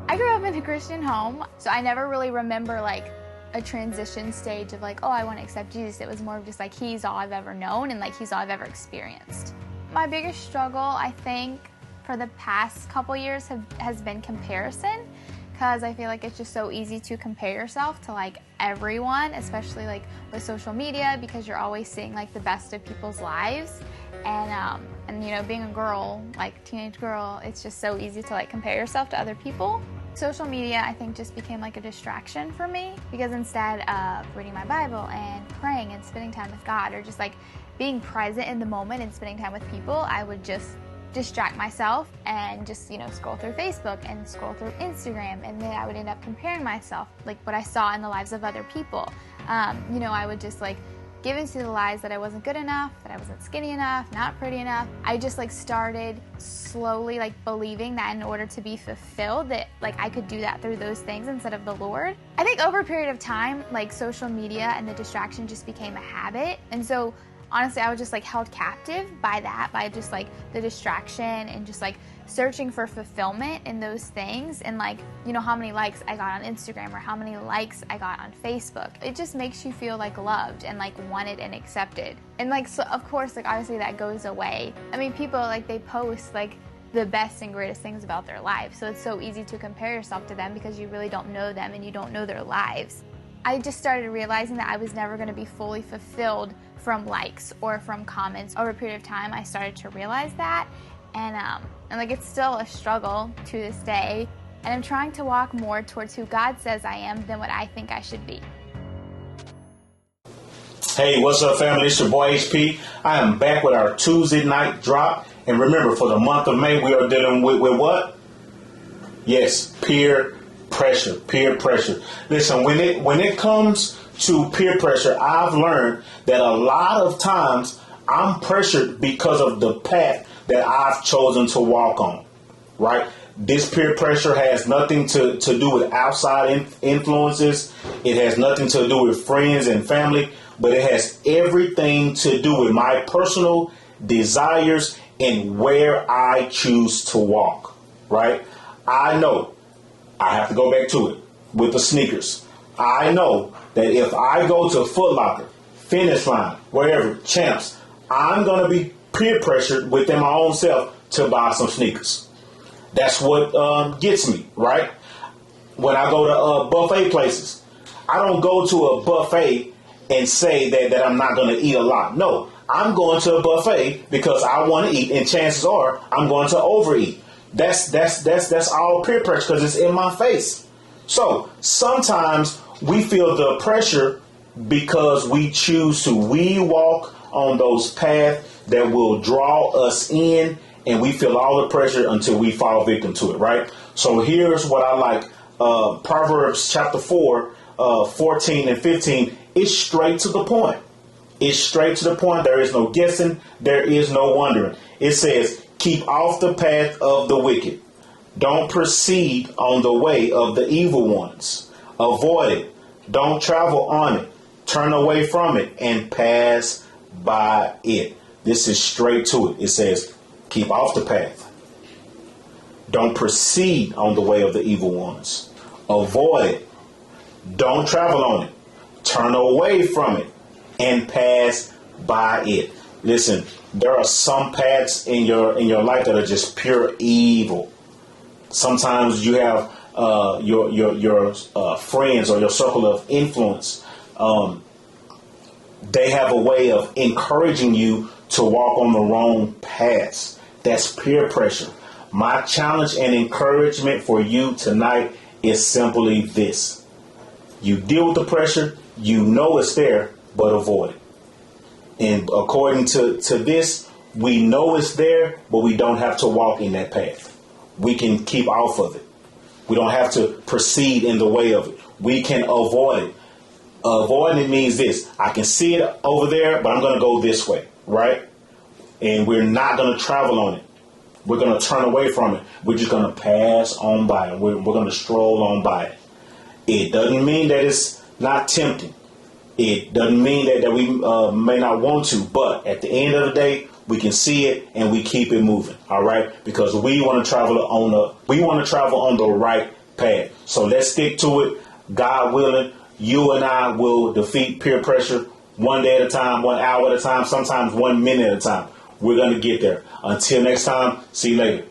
I grew up in a Christian home, so I never really remember like a transition stage of like, oh, I want to accept Jesus. It was more of just like, he's all I've ever known and like he's all I've ever experienced. My biggest struggle, I think, for the past couple years has been comparison, because I feel like it's just so easy to compare yourself to like everyone, especially like with social media, because you're always seeing like the best of people's lives. And you know, being a girl, like teenage girl, it's just so easy to like compare yourself to other people. Social media, I think, just became like a distraction for me, because instead of reading my Bible and praying and spending time with God, or just like being present in the moment and spending time with people, I would just distract myself and just, you know, scroll through Facebook and scroll through Instagram, and then I would end up comparing myself, like what I saw in the lives of other people. You know, I would just like give into the lies that I wasn't good enough, that I wasn't skinny enough, not pretty enough. I just like started slowly like believing that in order to be fulfilled, that like I could do that through those things instead of the Lord. I think over a period of time, like social media and the distraction just became a habit. And so honestly, I was just like held captive by that, by just like the distraction and just like searching for fulfillment in those things, and like, you know, how many likes I got on Instagram or how many likes I got on Facebook. It just makes you feel like loved and like wanted and accepted. And like, so of course, like obviously that goes away. I mean, people like they post like the best and greatest things about their lives, so it's so easy to compare yourself to them because you really don't know them and you don't know their lives. I just started realizing that I was never going to be fully fulfilled from likes or from comments. Over a period of time, I started to realize that, and like it's still a struggle to this day, and I'm trying to walk more towards who God says I am than what I think I should be. Hey, what's up, family? It's your boy HP. I am back with our Tuesday night drop, and remember, for the month of May, we are dealing with what? Yes, peer pressure. Listen, when it comes to peer pressure, I've learned that a lot of times I'm pressured because of the path that I've chosen to walk on, right? This peer pressure has nothing to do with outside influences. It has nothing to do with friends and family, but it has everything to do with my personal desires and where I choose to walk, right? I know I have to go back to it with the sneakers. I know that if I go to Foot Locker, Finish Line, wherever, Champs, I'm going to be peer pressured within my own self to buy some sneakers. That's what gets me, right? When I go to buffet places, I don't go to a buffet and say that I'm not going to eat a lot. No, I'm going to a buffet because I want to eat, and chances are I'm going to overeat. That's all peer pressure because it's in my face. So sometimes we feel the pressure because we choose to walk on those paths that will draw us in, and we feel all the pressure until we fall victim to it, right? So here's what I like. Proverbs chapter 4, 14 and 15. It's straight to the point. It's straight to the point. There is no guessing. There is no wondering. It says, keep off the path of the wicked. Don't proceed on the way of the evil ones. Avoid it. Don't travel on it. Turn away from it and pass by it. This is straight to it. It says, keep off the path. Don't proceed on the way of the evil ones. Avoid it. Don't travel on it. Turn away from it and pass by it. Listen, there are some paths in your life that are just pure evil. Sometimes you have your friends or your circle of influence. They have a way of encouraging you to walk on the wrong paths. That's peer pressure. My challenge and encouragement for you tonight is simply this. You deal with the pressure, you know it's there, but avoid it. And according to this, we know it's there, but we don't have to walk in that path. We can keep off of it. We don't have to proceed in the way of it. We can avoid it. Avoiding it means this. I can see it over there, but I'm going to go this way, right? And we're not going to travel on it. We're going to turn away from it. We're just going to pass on by it. We're going to stroll on by it. It doesn't mean that it's not tempting. It doesn't mean that we may not want to, but at the end of the day, we can see it and we keep it moving. All right, because we want to travel on the right path. So let's stick to it. God willing, you and I will defeat peer pressure one day at a time, 1 hour at a time, sometimes 1 minute at a time. We're going to get there. Until next time, see you later.